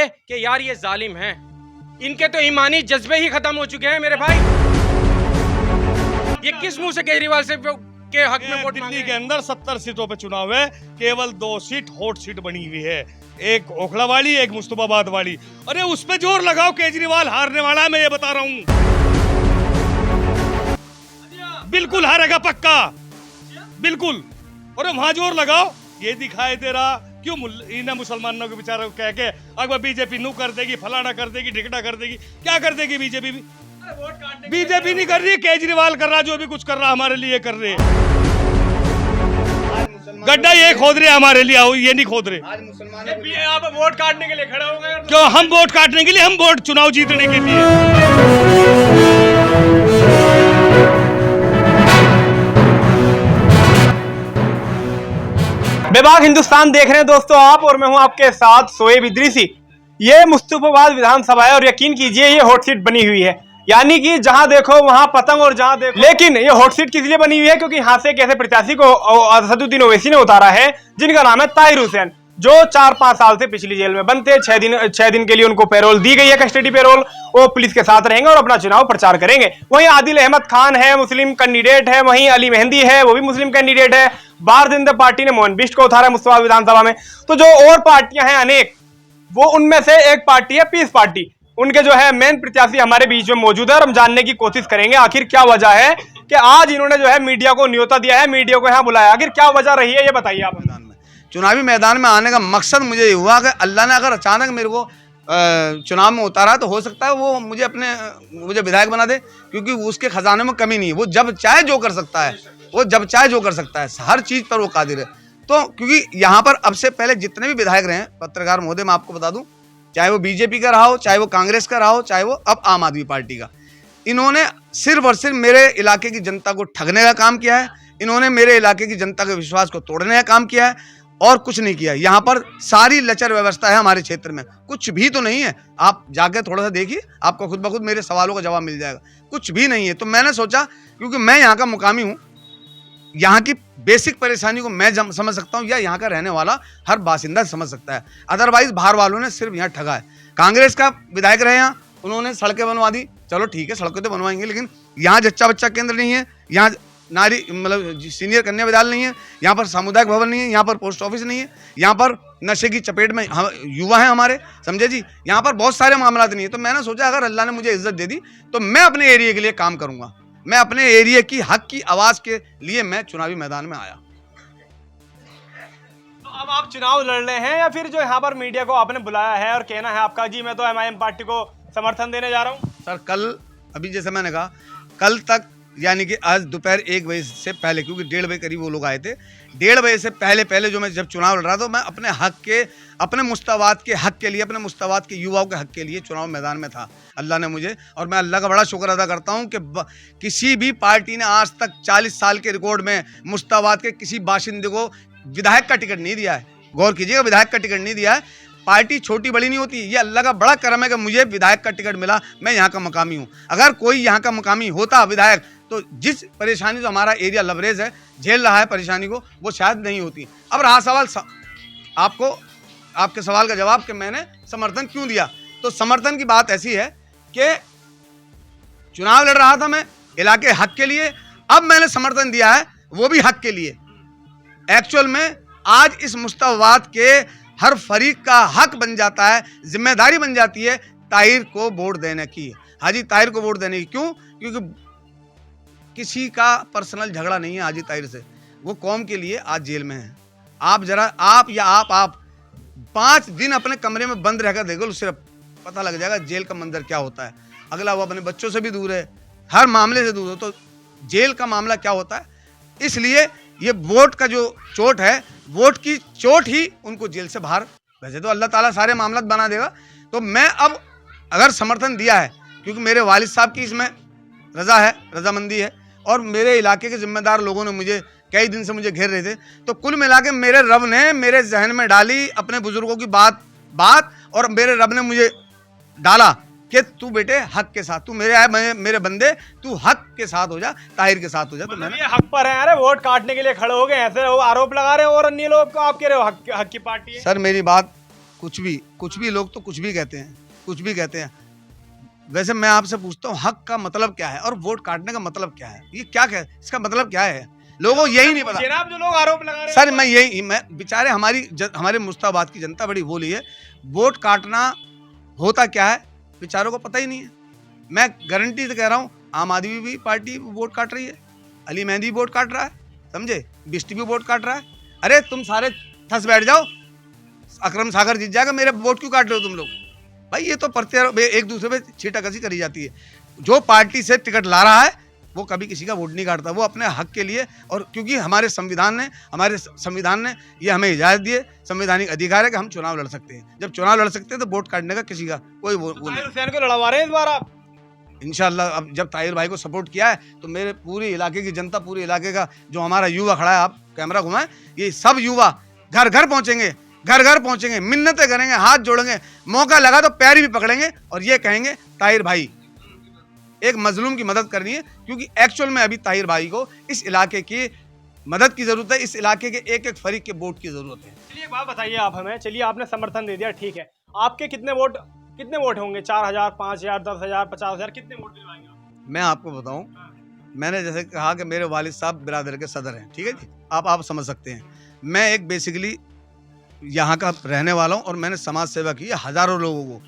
कि यार ये जालिम हैं, इनके तो ईमानी जज्बे ही खत्म हो चुके हैं मेरे भाई। ये किस मुंह से केजरीवाल से के हक में वोट दिल्ली के अंदर 70 सीटों पे चुनाव है, केवल 2 सीट हॉट सीट बनी हुई है, एक ओखला वाली, एक मुस्तफाबाद वाली। अरे उस पे जोर लगाओ, केजरीवाल हारने वाला है, मैं ये बता रहा हूँ। बिल्कुल हारेगा पक्का, बिल्कुल। अरे वहां जोर लगाओ, ये दिखाई दे रहा क्यों इन मुसलमानों के बेचारों कह के अगर बीजेपी नू कर देगी, फलाना कर देगी, ढिकड़ा कर देगी। क्या कर देगी बीजेपी भी? बीजेपी नहीं कर रही, केजरीवाल कर रहा, जो भी कुछ कर रहा हमारे लिए कर रहे। गड्ढा ये खोद रहे हमारे लिए, ये नहीं खोद रहे। आप वोट काटने के लिए खड़े हो गए। क्यों? हम वोट काटने के लिए, हम वोट चुनाव जीतने के लिए। बेबाक हिंदुस्तान देख रहे हैं दोस्तों आप, और मैं हूं आपके साथ शोएब इदरीसी। ये मुस्तफाबाद विधानसभा है और यकीन कीजिए ये हॉट सीट बनी हुई है, यानी कि जहां देखो वहां पतंग और जहां देखो। लेकिन ये हॉट सीट किस लिए बनी हुई है? क्योंकि यहाँ से एक ऐसे प्रत्याशी को असदुद्दीन ओवैसी ने उतारा है जिनका नाम है ताहिर हुसैन, जो 4-5 साल से पिछली जेल में बंद थे। 6 दिन के लिए उनको पैरोल दी गई है, कस्टडी पैरोल। वो पुलिस के साथ रहेंगे और अपना चुनाव प्रचार करेंगे। वहीं आदिल अहमद खान है, मुस्लिम कैंडिडेट है। वहीं अली मेहंदी है, वो भी मुस्लिम कैंडिडेट है। भारतीय जनता पार्टी ने मोहन बिष्ट को उतारा है मुस्तफाबाद विधानसभा में। तो जो और पार्टियां हैं अनेक, वो उनमें से एक पार्टी है पीस पार्टी। उनके जो है मेन प्रत्याशी हमारे बीच में मौजूद है और हम जानने की कोशिश करेंगे आखिर क्या वजह है कि आज इन्होंने जो है मीडिया को न्योता दिया है, मीडिया को यहाँ बुलाया। आखिर क्या वजह रही है, ये बताइए आप। चुनावी मैदान में आने का मकसद मुझे ये हुआ कि अल्लाह ने अगर अचानक मेरे को चुनाव में उतारा तो हो सकता है वो मुझे विधायक बना दे, क्योंकि उसके खजाने में कमी नहीं है। वो जब चाहे जो कर सकता है, वो जब चाहे जो कर सकता है, हर चीज़ पर वो कादिर है। तो क्योंकि यहाँ पर अब से पहले जितने भी विधायक रहे हैं, पत्रकार महोदय मैं आपको बता दूं, चाहे वो बीजेपी का रहा हो, चाहे वो कांग्रेस का रहा हो, चाहे वो अब आम आदमी पार्टी का, इन्होंने सिर्फ और सिर्फ मेरे इलाके की जनता को ठगने का काम किया है। इन्होंने मेरे इलाके की जनता के विश्वास को तोड़ने का काम किया है और कुछ नहीं किया। यहाँ पर सारी लचर व्यवस्था है हमारे क्षेत्र में, कुछ भी तो नहीं है। आप जाके थोड़ा सा देखिए, आपको खुद ब खुद मेरे सवालों का जवाब मिल जाएगा। कुछ भी नहीं है। तो मैंने सोचा, क्योंकि मैं यहाँ का मुकामी हूँ, यहाँ की बेसिक परेशानी को मैं समझ सकता हूँ, या यहाँ का रहने वाला हर बासिंदा समझ सकता है। अदरवाइज बाहर वालों ने सिर्फ यहाँ ठगा है। कांग्रेस का विधायक रहे यहाँ, उन्होंने सड़कें बनवा दी, चलो ठीक है, सड़कें तो बनवाएंगे, लेकिन यहाँ जच्चा बच्चा केंद्र नहीं है, यहाँ नारी मतलब सीनियर कन्या विद्यालय नहीं है, यहाँ पर सामुदायिक भवन नहीं है, यहाँ पर पोस्ट ऑफिस नहीं है, यहाँ पर नशे की चपेट में युवा हैं हमारे, समझे जी। यहाँ पर बहुत सारे मामला नहीं है। तो मैंने सोचा अगर अल्लाह ने मुझे इज्जत दे दी तो मैं अपने एरिया के लिए काम करूंगा। मैं अपने एरिया की हक की आवाज़ के लिए मैं चुनावी मैदान में आया। तो अब आप चुनाव लड़ रहे हैं, या फिर जो यहाँ पर मीडिया को आपने बुलाया है और कहना है आपका जी मैं तो MIM पार्टी को समर्थन देने जा रहा हूँ? सर कल, अभी जैसे मैंने कहा, कल तक यानी कि आज दोपहर 1 बजे से पहले, क्योंकि 1:30 बजे करीब वो लोग आए थे, 1:30 बजे से पहले जो मैं जब चुनाव लड़ रहा था, तो मैं अपने हक के, अपने मुस्तफाबाद के हक के लिए, अपने मुस्तफाबाद के युवाओं के हक के लिए चुनाव मैदान में था। अल्लाह ने मुझे, और मैं अल्लाह का बड़ा शुक्र अदा करता हूं कि किसी भी पार्टी ने आज तक 40 साल के रिकॉर्ड में मुस्तफाबाद के किसी बाशिंदे को विधायक का टिकट नहीं दिया है। गौर कीजिएगा, विधायक का टिकट नहीं दिया है। पार्टी छोटी बड़ी नहीं होती, ये अल्लाह का बड़ा करम है कि मुझे विधायक का टिकट मिला। मैं यहाँ का मुकामी हूँ। अगर कोई यहाँ का मुकामी होता विधायक, तो जिस परेशानी जो हमारा एरिया लवरेज है झेल रहा है परेशानी को, वो शायद नहीं होती। अब रहा सवाल आपको, आपके सवाल का जवाब कि मैंने समर्थन क्यों दिया। तो समर्थन की बात ऐसी है कि चुनाव लड़ रहा था मैं इलाके हक के लिए, अब मैंने समर्थन दिया है वो भी हक के लिए। एक्चुअल में आज इस मुस्तफाबाद के हर फरीक का हक बन जाता है, जिम्मेदारी बन जाती है ताहिर को वोट देने की। हाजी ताहिर को वोट देने की। क्यों? क्योंकि किसी का पर्सनल झगड़ा नहीं है हाजी ताहिर से। वो कौम के लिए आज जेल में है। आप जरा आप 5 दिन अपने कमरे में बंद रहकर देखो, सिर्फ पता लग जाएगा जेल का मंजर क्या होता है। अगला वो अपने बच्चों से भी दूर है, हर मामले से दूर हो, तो जेल का मामला क्या होता है। इसलिए ये वोट का जो चोट है, वोट की चोट ही उनको जेल से बाहर वैसे तो अल्लाह ताला सारे मामला बना देगा। तो मैं अब अगर समर्थन दिया है, क्योंकि मेरे वालिद साहब की इसमें रजामंदी है, और मेरे इलाके के जिम्मेदार लोगों ने मुझे कई दिन से मुझे घेर रहे थे, तो कुल मिला के मेरे रब ने मेरे जहन में डाली अपने बुजुर्गों की बात, और मेरे रब ने मुझे डाला कि तू बेटे हक के साथ, तू मेरे बंदे, तू हक के साथ हो जा, ताहिर के साथ हो जा। तो मैंने ये हक पर है, अरे वोट काटने के लिए खड़े हो गए, ऐसे आरोप लगा रहे हो, और अन्य लोग को आप कह रहे हो हक की पार्टी है। सर मेरी बात कुछ भी लोग तो कुछ भी कहते हैं, कुछ भी कहते हैं। वैसे मैं आपसे पूछता हूँ, हक का मतलब क्या है और वोट काटने का मतलब क्या है? ये क्या है, इसका मतलब क्या है? लोगों को यही नहीं पता। जनाब जो लोग आरोप लगा रहे हैं सर मैं बेचारे हमारे मुस्ताबाद की जनता बड़ी भोली है। वोट काटना होता क्या है बेचारों को पता ही नहीं है। मैं गारंटी से कह रहा हूँ, आम आदमी भी पार्टी वोट काट रही है, अली मेहंदी वोट काट रहा है, समझे, बिस्टी भी वोट काट रहा है। अरे तुम सारे फंस बैठ जाओ, अकरम सागर जीत जाएगा, मेरे वोट क्यों काट रहे हो तुम लोग? भाई ये तो एक दूसरे पे छीटाकसी करी जाती है। जो पार्टी से टिकट ला रहा है वो कभी किसी का वोट नहीं काटता, वो अपने हक के लिए। और क्योंकि हमारे संविधान ने ये हमें इजाज़त दी है, संवैधानिक अधिकार है कि हम चुनाव लड़ सकते हैं। जब चुनाव लड़ सकते हैं तो वोट काटने का किसी का कोई वो नहीं। ताहिर हुसैन को लड़वा रहे हैं इस बार आप? इंशाल्लाह अब जब ताहिर भाई को सपोर्ट किया है तो मेरे पूरे इलाके की जनता, पूरे इलाके का जो हमारा युवा खड़ा है, आप कैमरा घुमाएं, ये सब युवा घर घर पहुंचेंगे, मिन्नतें करेंगे, हाथ जोड़ेंगे, मौका लगा तो पैर भी पकड़ेंगे और ये कहेंगे ताहिर भाई, एक मजलूम की मदद करनी है। क्योंकि एक्चुअल में अभी ताहिर भाई को इस इलाके की मदद की जरूरत है, इस इलाके के एक एक फरीक के वोट की जरूरत है। चलिए एक बात बताइए आप हमें, चलिए आपने समर्थन दे दिया, ठीक है, आपके कितने वोट होंगे? 4000, 5000, 10,000, 50,000, कितने वोट दिलवाएंगे आप? मैं आपको बताऊं, मैंने जैसे कहा कि मेरे वालिद साहब बिरादर के सदर हैं, ठीक है जी, आप समझ सकते हैं। मैं एक बेसिकली यहाँ का रहने वाला हूँ और मैंने समाज सेवा की है हज़ारों लोगों को।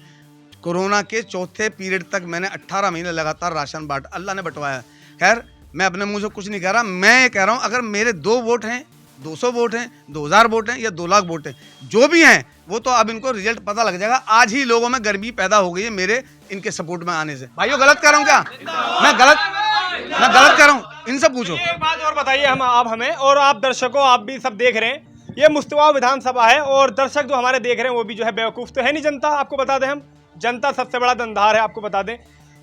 कोरोना के चौथे पीरियड तक मैंने 18 महीने लगातार राशन अल्लाह ने बंटवाया। खैर मैं अपने मुंह से कुछ नहीं कह रहा, मैं ये कह रहा हूँ अगर मेरे 2 वोट हैं, 200 वोट हैं, 2000 वोट हैं या 2 लाख वोट हैं, जो भी हैं वो तो अब इनको रिजल्ट पता लग जाएगा। आज ही लोगों में गर्मी पैदा हो गई है मेरे इनके सपोर्ट में आने से। भाइयों गलत कर रहा हूँ क्या? मैं गलत कर रहा हूँ, इनसे पूछो। एक बात और बताइए आप हमें, और आप दर्शकों, आप भी सब देख रहे हैं, ये मुस्तफा विधानसभा है और दर्शक जो हमारे देख रहे हैं वो भी जो है बेवकूफ़ तो है नहीं जनता। आपको बता दें, हम जनता सबसे बड़ा धंधार है, आपको बता दें।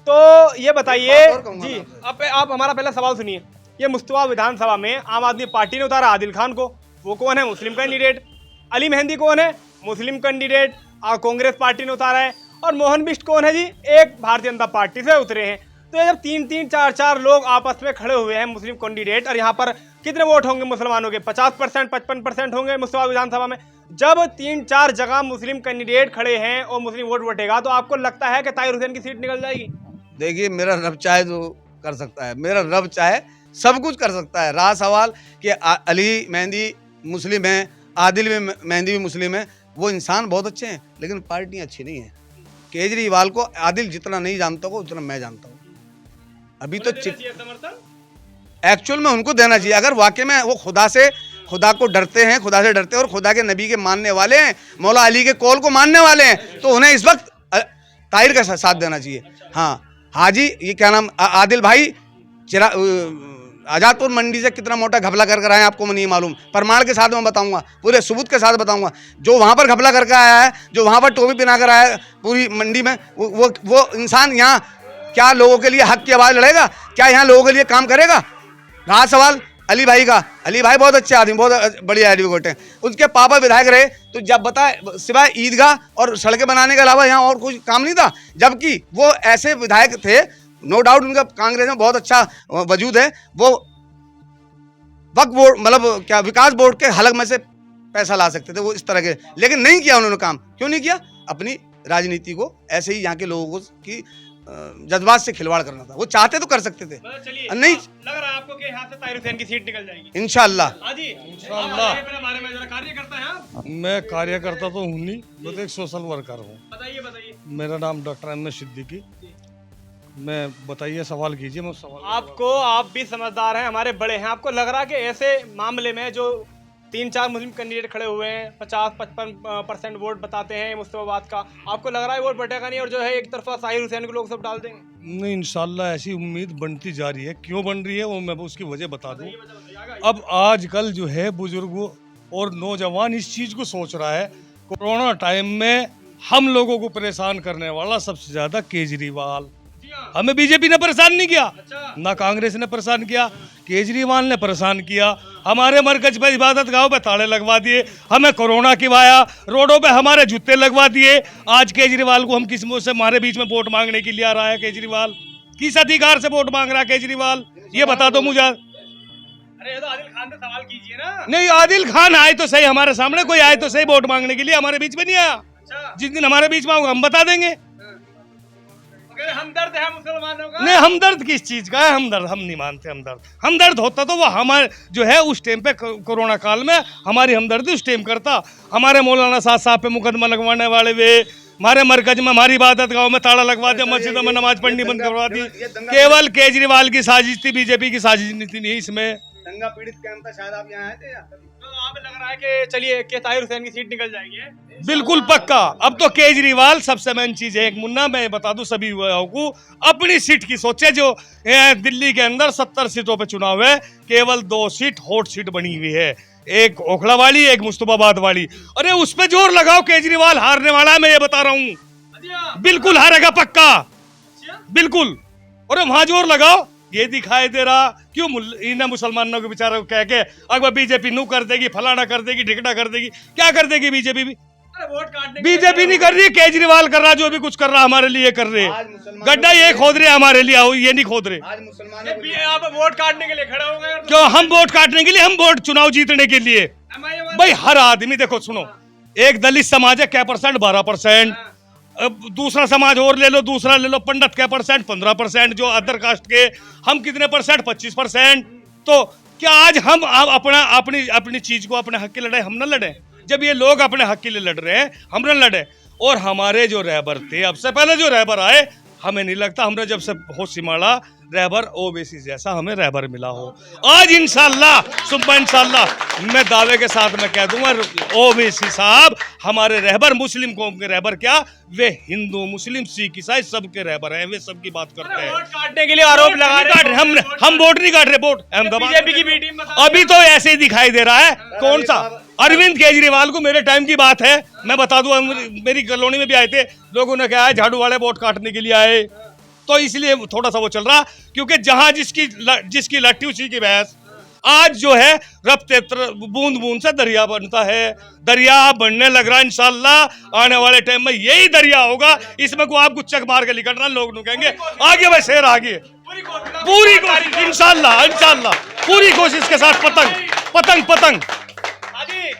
तो ये बताइए जी, अब आप हमारा पहला सवाल सुनिए। ये मुस्तफा विधानसभा में आम आदमी पार्टी ने उतारा आदिल खान को, वो कौन है? मुस्लिम कैंडिडेट। अली मेहंदी कौन है? मुस्लिम कैंडिडेट, कांग्रेस पार्टी ने उतारा है। और मोहन बिष्ट कौन है जी? एक भारतीय जनता पार्टी से उतरे हैं। तो जब 3-3, 4-4 लोग आपस में खड़े हुए हैं मुस्लिम कैंडिडेट, और यहाँ पर कितने वोट होंगे मुसलमानों के? 50%, 55% होंगे मुस्तफा विधानसभा में। जब 3-4 जगह मुस्लिम कैंडिडेट खड़े हैं और मुस्लिम वोट बटेगा, तो आपको लगता है कि ताहिर हुसैन की सीट निकल जाएगी? देखिए, मेरा रब चाहे तो कर सकता है, मेरा रब चाहे सब कुछ कर सकता है। रहा सवाल कि अली मेहंदी मुस्लिम है, आदिल भी मेहंदी भी मुस्लिम है, वो इंसान बहुत अच्छे हैं लेकिन पार्टियाँ अच्छी नहीं है। केजरीवाल को आदिल जितना नहीं जानता हो उतना मैं जानता हूँ। अभी तो एक्चुअल में उनको देना चाहिए। अगर वाकई में वो खुदा को डरते हैं, खुदा से डरते हैं और खुदा के नबी के मानने वाले हैं, मौला अली के कौल को मानने वाले हैं, तो उन्हें इस वक्त ताहिर का साथ देना चाहिए। हाँ हाजी, ये क्या नाम, आदिल भाई आजादपुर मंडी से कितना मोटा घपला कर आए आपको नहीं मालूम। प्रमाण के साथ मैं बताऊंगा, पूरे सबूत के साथ बताऊंगा। जो वहाँ पर घपला करके आया है, जो वहाँ पर टोपी पहना कर आया है पूरी मंडी में, वो इंसान यहाँ क्या लोगों के लिए हक की आवाज़ लड़ेगा? क्या यहाँ लोगों के लिए काम करेगा? रहा सवाल अली भाई का, अली भाई बहुत अच्छे आदमी, बहुत बढ़िया एडवोकेट हैं। उनके पापा विधायक रहे, तो जब बताए सिवाय ईदगाह और सड़कें बनाने के अलावा यहाँ और कुछ काम नहीं था। जबकि वो ऐसे विधायक थे, नो डाउट उनका कांग्रेस में बहुत अच्छा वजूद है, वो वक्फ बोर्ड मतलब क्या विकास बोर्ड के हलक में से पैसा ला सकते थे, वो इस तरह के, लेकिन नहीं किया उन्होंने काम। क्यों नहीं किया? अपनी राजनीति को ऐसे ही यहाँ के लोगों की जज्बात से खिलवाड़ करना था। वो चाहते तो कर सकते थे। नहीं लग रहा है आपको कि यहाँ से ताहिर हुसैन की सीट निकल जाएगी? इंशाल्लाह। मैं कार्यकर्ता तो हूँ नहीं, मैं तो एक सोशल वर्कर हूँ। बताइए। मेरा नाम डॉक्टर एम एस सिद्दीकी। मैं बताइए, सवाल कीजिए। मैं सवाल आपको, आप भी समझदार हैं, हमारे बड़े हैं, आपको लग रहा है कि ऐसे मामले में जो 3-4 मुस्लिम कैंडिडेट खड़े हुए हैं, 50-55% वोट बताते हैं मुस्तफाबाद का, आपको लग रहा है वोट बटेगा नहीं और जो है एक तरफा ताहिर हुसैन को लोग सब डाल देंगे? नहीं, इंशाल्लाह ऐसी उम्मीद बनती जा रही है। क्यों बन रही है वो मैं उसकी वजह बता दूं। अब आजकल जो है बुजुर्गों और नौजवान इस चीज़ को सोच रहा है, कोरोना टाइम में हम लोगों को परेशान करने वाला सबसे ज़्यादा केजरीवाल। हमें बीजेपी ने परेशान नहीं किया, ना कांग्रेस ने परेशान किया, केजरीवाल ने परेशान किया। हमारे मरकज पे, इबादत गांव पे ताले लगवा दिए, हमें कोरोना किवाया, रोडों पे हमारे जूते लगवा दिए। आज केजरीवाल को हम किस मुँह से हमारे बीच में वोट मांगने के लिए आ रहा है? केजरीवाल किस अधिकार से वोट मांग रहा है केजरीवाल? ये बता दो मुझे। अरे तो आदिल खान से सवाल कीजिए ना। नहीं, आदिल खान आए तो सही हमारे सामने, कोई आए तो सही वोट मांगने के लिए, हमारे बीच में नहीं आया। जिस दिन हमारे बीच में होगा हम बता देंगे। अगर हमदर्द है मुसलमानों का। नहीं, हमदर्द किस चीज का है? हमदर्द हम नहीं मानते। हमदर्द होता तो वो हमारे जो है उस टाइम पे कोरोना काल में हमारी हमदर्दी उस टाइम करता। हमारे मौलाना साहब पे मुकदमा लगवाने वाले वे, हमारे मरकज में हमारी इबादत गांव में ताला लगवा दिया, मस्जिदों में नमाज पढ़नी बंद करवा दी। केवल केजरीवाल की साजिश थी, बीजेपी की साजिश नहीं इसमें। दंगा पीड़ित कैंप था, शायद आप यहाँ आए थे। तो आप लग रहा है कि चलिए के ताहिर हुसैन की सीट निकल जाएगी। बिल्कुल पक्का। अब तो केजरीवाल सबसे मेन चीज है, एक मुन्ना मैं बता दूं सभी को, अपनी सीट की सोचे। जो दिल्ली के अंदर 70 सीटों पे चुनाव है, केवल 2 सीट हॉट सीट बनी हुई है, एक ओखला वाली, एक मुस्तफाबाद वाली। अरे उस पे जोर लगाओ, केजरीवाल हारने वाला है, मैं ये बता रहा हूँ। बिल्कुल हारेगा पक्का, बिल्कुल। और वहां जोर लगाओ, ये दिखाई दे रहा क्यों इन मुसलमानों के बेचारों को कह के अगर बीजेपी नू कर देगी, फलाना कर देगी, ढिकना कर देगी। क्या कर देगी बीजेपी भी? वोट काटने बीजेपी नहीं कर रही, केजरीवाल कर रहा, जो भी कुछ कर रहा हमारे लिए कर रहे। गड्ढा ये खोद रहे हमारे लिए, ये नहीं खोद रहे। आज मुसलमानों आप वोट काटने के लिए खड़े हो गए। क्यों? हम वोट काटने के लिए, हम वोट चुनाव जीतने के लिए। भाई हर आदमी देखो, सुनो, एक दलित समाज है क्या परसेंट? 12%। दूसरा समाज और ले लो, दूसरा ले लो, पंडित क्या परसेंट? 15%। जो अदर कास्ट के हम कितने परसेंट? 25%। तो क्या आज हम अपनी चीज को, अपने हक की लड़ाई हम न लड़े? जब ये लोग अपने हक के लिए लड़ रहे हैं, हम न लड़े? और हमारे जो रहबर थे, अब से पहले जो रहबर आए, हमें नहीं लगता हमने जब से होश संभाला रहबर ओवैसी जैसा हमें रहबर मिला हो। आज इंशाल्लाह, सुबह इंशाल्लाह मैं दावे के साथ मैं कह दूंगा, ओवैसी साहब हमारे रहबर, मुस्लिम कौम के रहबर क्या, वे हिंदू, मुस्लिम, सिख, ईसाई सबके रहबर हैं, वे सबकी बात करते हैं। वोट काटने के लिए आरोप लगा रहे हैं। हम वोट नहीं काट रहे, वोट अहमदाबाद बीजेपी की बी टीम अभी तो ऐसे ही दिखाई दे रहा है। कौन सा अरविंद केजरीवाल को, मेरे टाइम की बात है, मैं बता दूं, मेरी कॉलोनी में भी आए थे, लोगों ने कहा है झाड़ू वाले वोट काटने के लिए आए। तो इसलिए थोड़ा सा वो चल रहा, क्योंकि जहां जिसकी लट्ठी उसी की भैंस। आज जो है रफ्ते बूंद बूंद से दरिया बनता है, दरिया बनने लग रहा है। इंशाल्लाह आने वाले टाइम में यही दरिया होगा, इसमें को आप गुच्चक मार के निकल रहा, लोग कहेंगे आगे भाई शेर आगे। पूरी कोशिश इंशाल्लाह, पूरी कोशिश के साथ पतंग।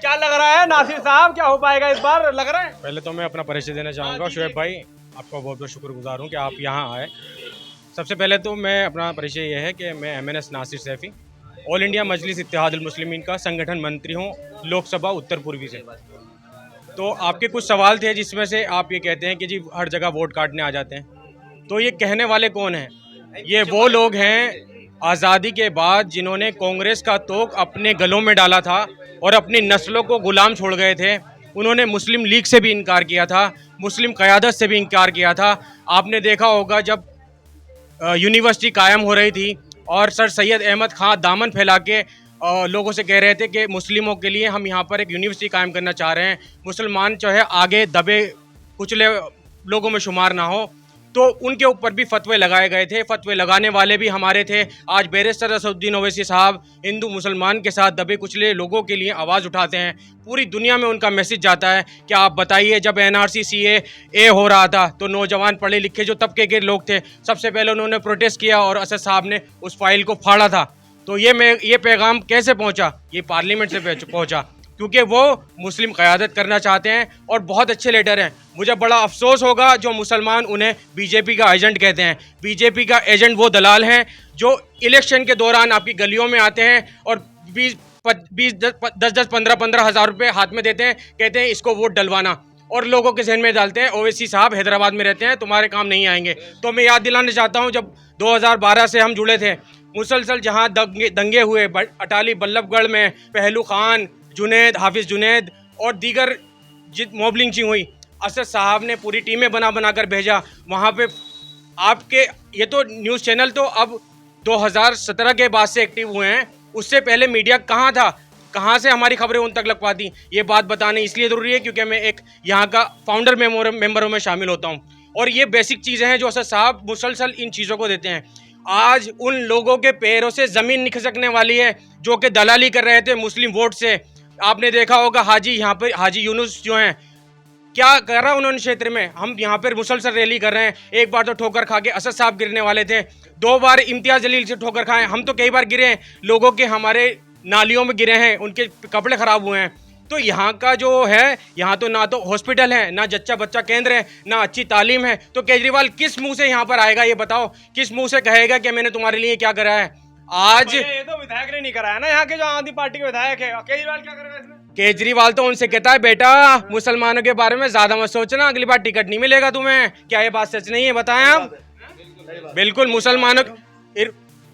क्या लग रहा है नासिर साहब, क्या हो पाएगा इस बार लग रहा है? पहले तो मैं अपना परिचय देना चाहूँगा। शुएब भाई, आपका बहुत बहुत शुक्रगुजार हूँ कि आप यहाँ आए। सबसे पहले तो मैं अपना परिचय ये है कि मैं MNS Nasir Saifi, all India Majlis Ittehadul Muslimeen का संगठन मंत्री हूँ, लोकसभा उत्तर पूर्वी से। तो आपके कुछ सवाल थे, जिसमें से आप ये कहते हैं कि जी हर जगह वोट काटने आ जाते हैं। तो ये कहने वाले कौन हैं? ये वो लोग हैं आज़ादी के बाद जिन्होंने कांग्रेस का तोक अपने गलों में डाला था और अपनी नस्लों को गुलाम छोड़ गए थे। उन्होंने मुस्लिम लीग से भी इनकार किया था, मुस्लिम क़यादत से भी इनकार किया था। आपने देखा होगा जब यूनिवर्सिटी कायम हो रही थी और सर सैयद अहमद खान दामन फैला के लोगों से कह रहे थे कि मुस्लिमों के लिए हम यहाँ पर एक यूनिवर्सिटी कायम करना चाह रहे हैं, मुसलमान जो है आगे दबे कुचले लोगों में शुमार ना हो, तो उनके ऊपर भी फतवे लगाए गए थे। फतवे लगाने वाले भी हमारे थे। आज बैरिस्टर असदुद्दीन ओवैसी साहब हिंदू मुसलमान के साथ दबे कुचले लोगों के लिए आवाज़ उठाते हैं। पूरी दुनिया में उनका मैसेज जाता है कि आप बताइए, जब NRC CAA हो रहा था तो नौजवान पढ़े लिखे जो तबके के लोग थे, सबसे पहले उन्होंने प्रोटेस्ट किया और असद साहब ने उस फाइल को फाड़ा था। तो ये पैगाम कैसे पहुँचा? ये पार्लियामेंट से पहुँचा, क्योंकि वो मुस्लिम क़यादत करना चाहते हैं और बहुत अच्छे लीडर हैं। मुझे बड़ा अफसोस होगा जो मुसलमान उन्हें बीजेपी का एजेंट कहते हैं। बीजेपी का एजेंट वो दलाल हैं जो इलेक्शन के दौरान आपकी गलियों में आते हैं और 10-10, 15-15 हज़ार रुपये हाथ में देते हैं, कहते हैं इसको वोट डलवाना, और लोगों के जहन में डालते हैं ओवैसी साहब हैदराबाद में रहते हैं, तुम्हारे काम नहीं आएंगे। तो मैं याद दिलाना चाहता हूँ, जब 2012 से हम जुड़े थे, मुसलसल जहाँ दंगे हुए अटाली बल्लभगढ़ में, पहलू खान, जुनैद, हाफिज़ जुनैद और दीगर मॉब लिंचिंग हुई, असद साहब ने पूरी टीमें बना कर भेजा वहाँ पे। आपके ये तो न्यूज़ चैनल तो अब 2017 के बाद से एक्टिव हुए हैं, उससे पहले मीडिया कहाँ था? कहाँ से हमारी खबरें उन तक लग पाती? ये बात बताने इसलिए ज़रूरी है क्योंकि मैं एक यहाँ का फाउंडर मेंबरों में शामिल होता हूँ, और ये बेसिक चीज़ें हैं जो असद साहब मुसलसल इन चीज़ों को देते हैं। आज उन लोगों के पैरों से ज़मीन नहीं खिसकने वाली है जो कि दलाली कर रहे थे मुस्लिम वोट से। आपने देखा होगा यहाँ पर हाजी यूनुस जो हैं, क्या करा उन्होंने क्षेत्र में? हम यहाँ पर मुसलसल रैली कर रहे हैं। एक बार तो ठोकर खा के असद साहब गिरने वाले थे, 2 बार इम्तियाज़ जलील से ठोकर खाए, हम तो कई बार गिरे हैं, लोगों के हमारे नालियों में गिरे हैं, उनके कपड़े ख़राब हुए हैं। तो यहाँ का जो है, यहाँ तो ना तो हॉस्पिटल है, ना जच्चा बच्चा केंद्र है, ना अच्छी तालीम है। तो केजरीवाल किस मुंह से यहाँ पर आएगा, ये बताओ, किस मुंह से कहेगा कि मैंने तुम्हारे लिए क्या करा है। आज ये तो विधायक ने नहीं कराया ना, यहाँ के जो आम आदमी पार्टी के विधायक है, केजरीवाल क्या करेगा इसमें? केजरीवाल तो उनसे कहता है, बेटा मुसलमानों के बारे में ज्यादा मत सोचना, अगली बार टिकट नहीं मिलेगा तुम्हें। क्या ये बात सच नहीं है, बताएं आप। बिल्कुल मुसलमानों,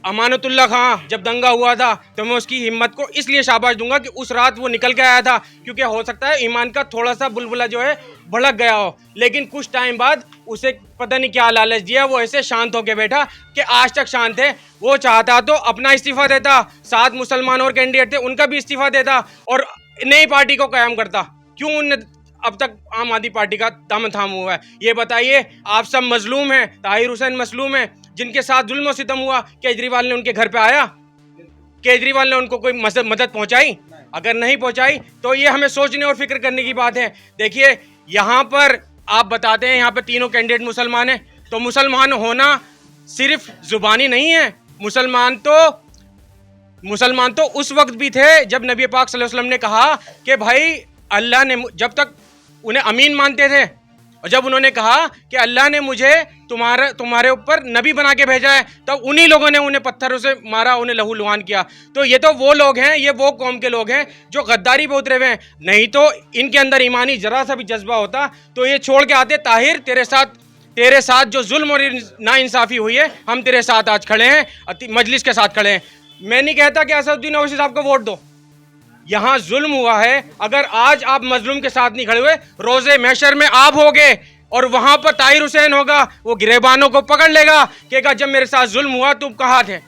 अमानतुल्लाह खां जब दंगा हुआ था तो मैं उसकी हिम्मत को इसलिए शाबाश दूंगा कि उस रात वो निकल के आया था, क्योंकि हो सकता है ईमान का थोड़ा सा बुलबुला जो है भड़क गया हो, लेकिन कुछ टाइम बाद उसे पता नहीं क्या लालच दिया, वो ऐसे शांत होके बैठा कि आज तक शांत है। वो चाहता तो अपना इस्तीफा देता, 7 मुसलमान और कैंडिडेट थे उनका भी इस्तीफा देता और नई पार्टी को कायम करता। क्यों उनने अब तक आम आदमी पार्टी का दम थाम हुआ है, ये बताइए। आप सब मजलूम हैं, ताहिर हुसैन मजलूम है, जिनके साथ जुल्म और सितम हुआ, केजरीवाल ने उनके घर पे आया? केजरीवाल ने उनको कोई मदद पहुंचाई? अगर नहीं पहुंचाई तो ये हमें सोचने और फिक्र करने की बात है। देखिए यहाँ पर आप बताते हैं यहाँ पे तीनों कैंडिडेट मुसलमान हैं, तो मुसलमान होना सिर्फ जुबानी नहीं है। मुसलमान तो उस वक्त भी थे जब नबी पाक सल्लल्लाहु अलैहि वसल्लम ने कहा कि भाई अल्लाह ने, जब तक उन्हें अमीन मानते थे, और जब उन्होंने कहा कि अल्लाह ने मुझे तुम्हारे ऊपर नबी बना के भेजा है, तब उन्हीं लोगों ने उन्हें पत्थरों से मारा, उन्हें लहू लुहान किया। तो ये तो वो लोग हैं, ये वो कौम के लोग हैं जो गद्दारी पे उतरे हुए हैं। नहीं तो इनके अंदर ईमानी जरा सा भी जज्बा होता तो ये छोड़ के आते, ताहिर तेरे साथ जो जुल्म और नाइंसाफ़ी हुई है, हम तेरे साथ आज खड़े हैं, मजलिस के साथ खड़े हैं। मैं नहीं कहता कि असदुद्दीन ओवैसी साहब को वोट दो, यहाँ जुल्म हुआ है। अगर आज आप मजलूम के साथ नहीं खड़े हुए, रोजे महशर में आप होगे और वहां पर ताहिर हुसैन होगा, वो गिरेबानों को पकड़ लेगा, कहेगा जब मेरे साथ जुल्म हुआ तुम कहाँ थे।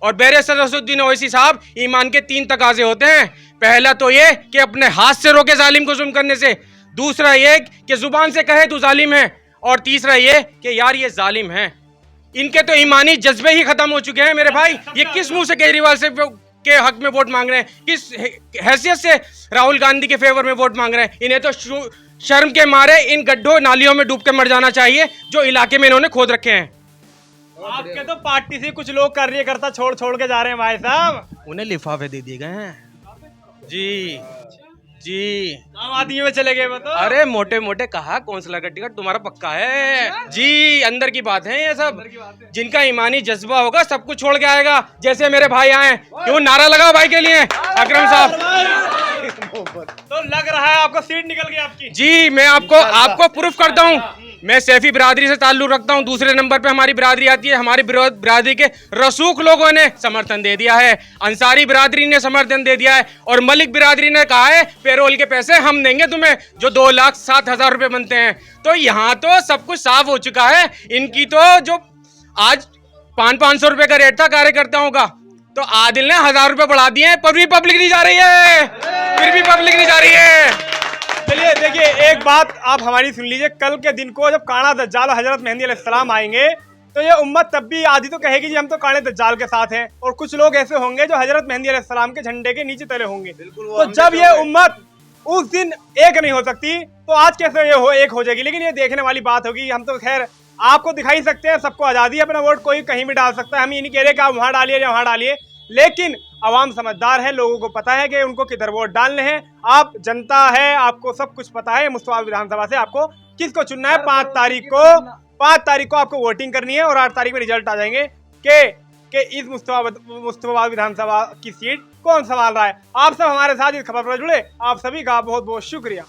और बैरिस्टर असदुद्दीन ओवैसी साहब, ईमान के 3 तकाजे होते हैं। पहला तो ये कि अपने हाथ से रोके जालिम को जुल्म करने से, दूसरा ये कि जुबान से कहे तू जालिम है, और तीसरा ये कि यार ये जालिम है। इनके तो ईमानी जज्बे ही खत्म हो चुके हैं मेरे भाई। ये किस मुंह से केजरीवाल से के हक में वोट मांग रहे हैं, किस हैसियत से राहुल गांधी के फेवर में वोट मांग रहे हैं। इन्हें तो शर्म के मारे इन गड्ढों नालियों में डूब के मर जाना चाहिए जो इलाके में इन्होंने खोद रखे हैं। आपके तो पार्टी से कुछ लोग कार्यकर्ता छोड़ के जा रहे हैं भाई साहब, उन्हें लिफाफे दे दिए गए हैं जी जी। आम आदमी में चले गए बताओ। अरे मोटे मोटे कहा कौंसलर का टिकट तुम्हारा पक्का है जी, अंदर की बात है ये सब। जिनका ईमानी जज्बा होगा सब कुछ छोड़ के आएगा, जैसे मेरे भाई आए। क्यों नारा लगाओ भाई के लिए अकरम साहब। तो लग रहा है आपको सीट निकल गई आपकी जी। मैं आपको प्रूफ करता हूँ, मैं सैफी बिरादरी से ताल्लुक रखता हूँ। दूसरे नंबर पे हमारी बिरादरी आती है। हमारी बिरादरी के रसूख लोगों ने समर्थन दे दिया है, अंसारी बिरादरी ने समर्थन दे दिया है, और मलिक बिरादरी ने कहा है पेरोल के पैसे हम देंगे तुम्हें, जो 2,07,000 रुपए बनते हैं। तो यहाँ तो सब कुछ साफ हो चुका है। इनकी तो जो आज 500 रुपए का रेट था कार्यकर्ताओं का, तो आदिल ने 1,000 रुपए बढ़ा दिए हैं, पर भी पब्लिक नहीं जा रही है, फिर भी पब्लिक नहीं जा रही है। चलिए देखिए, एक बात आप हमारी सुन लीजिए। कल के दिन को जब काना दज्जाल हजरत मेहंदी अलैहिस्सलाम आएंगे, तो ये उम्मत तब भी आधी तो कहेगी जी हम तो काने दज्जाल के साथ हैं, और कुछ लोग ऐसे होंगे जो हजरत मेहंदी अलैहिस्सलाम के झंडे के नीचे तले होंगे। तो जब ये उम्मत उस दिन एक नहीं हो सकती, तो आज कैसे ये एक हो जाएगी। लेकिन ये देखने वाली बात होगी। हम तो खैर आपको दिखाई सकते हैं, सबको आज़ादी है, अपना वोट कोई कहीं भी डाल सकता है। हम ये नहीं कह रहे कि आप वहाँ डालिए या वहाँ डालिए, लेकिन अवाम समझदार है, लोगों को पता है कि उनको किधर वोट डालने हैं। आप जनता है, आपको सब कुछ पता है। मुस्तफा विधानसभा से आपको किसको चुनना है, 5 तारीख को आपको वोटिंग करनी है, और 8 तारीख में रिजल्ट आ जाएंगे कि इस मुस्तफा विधानसभा की सीट कौन संभाल रहा है। आप सब हमारे साथ इस खबर पर जुड़े, आप सभी का बहुत बहुत शुक्रिया।